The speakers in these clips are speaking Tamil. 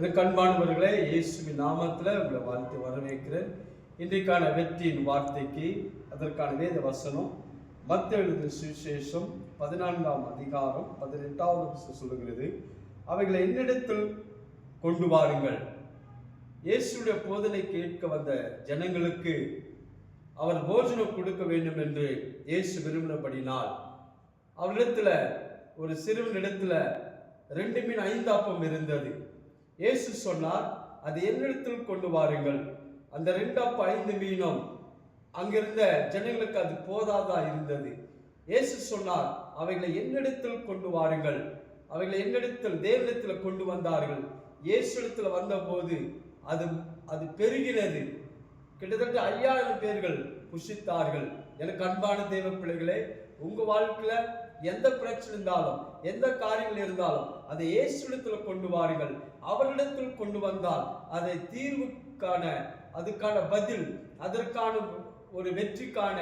எனக்கு அன்பானவர்களே, இயேசுவின் நாமத்தில் உங்களை வாழ்த்து வரவேற்கிறேன். இன்றைக்கான வெற்றியின் வார்த்தைக்கு அதற்கான வேத வசனம் மத்தேயு எழுதின சுவிசேஷம் 14ஆம் அதிகாரம் 18வது வசனம் சொல்லுகிறது, அவைகளை என்னிடத்தில் கொண்டு வாருங்கள். இயேசுடைய போதனை கேட்க வந்த ஜனங்களுக்கு அவர் போஜனம் கொடுக்க வேண்டும் என்று இயேசு விரும்பினபடினால் அவரிடத்துல ஒரு சிறுவனிடத்துல 2 மீன் 5 அப்பம் இருந்தது. இயேசு சொன்னார், அது என்னிடத்தில் கொண்டு வாருங்கள். அந்த 2 அப்பம் 5 மீனும் அங்கிருந்த ஜனங்களுக்கு அது போதாதா இருந்தது. இயேசு சொன்னார், அவைகளை என்னிடத்தில் கொண்டு வாருங்கள். அவைகளை என்னிடத்தில் தேவனிடத்தில் கொண்டு வந்தார்கள். இயேசு இடத்துல வந்த போது அது பெருகினது. கிட்டத்தட்ட 5000 பேர்கள் புசித்தார்கள். எனக்கு அன்பான தேவ பிள்ளைகளே, உங்க வாழ்க்கையில எந்த பிரச்சனை இருந்தாலும், எந்த காரியங்கள் இருந்தாலும் அதை இயேசுவிடத்தில் கொண்டு வாருங்கள். அவரிடத்தில் கொண்டு வந்தால் அதை தீர்வுக்கான, அதுக்கான பதில், அதற்கான ஒரு வெற்றிக்கான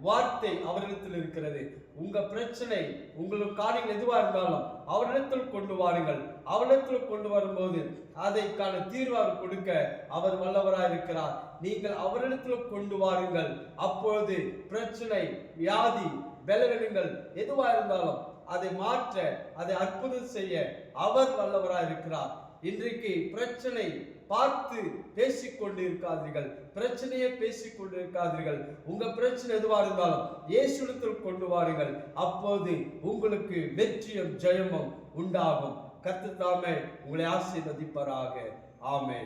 வார்த்தை அவரிடத்தில் இருக்கிறது. உங்க பிரச்சனை, உங்களுக்கு காரியங்கள் எதுவா இருந்தாலும் அவரிடத்தில் கொண்டு வாருங்கள். அவரிடத்தில் கொண்டு வரும்போது அதைக்கான தீர்வாக கொடுக்க அவர் வல்லவராய் இருக்கிறார். நீங்கள் அவரிடத்தில் கொண்டு வாருங்கள். அப்பொழுது பிரச்சனை, வியாதி, பலவீனங்கள் எதுவா இருந்தாலும் அதை மாற்ற, அதை அற்புதம் செய்ய அவர் வல்லவராய் இருக்கிறார். இன்றைக்கு பிரச்சனை பார்த்து பேசிக்கொண்டு இருக்காதீர்கள், பிரச்சனையை பேசிக்கொண்டு இருக்காதீர்கள். உங்க பிரச்சனை எதுவா இருந்தாலும் இயேசுவிடத்தில் கொண்டு வாருங்கள். அப்போது உங்களுக்கு வெற்றியும் ஜெயமும் உண்டாகும். கர்த்தர் தாமே உங்களை ஆசீர்வதிப்பாராக. ஆமென்.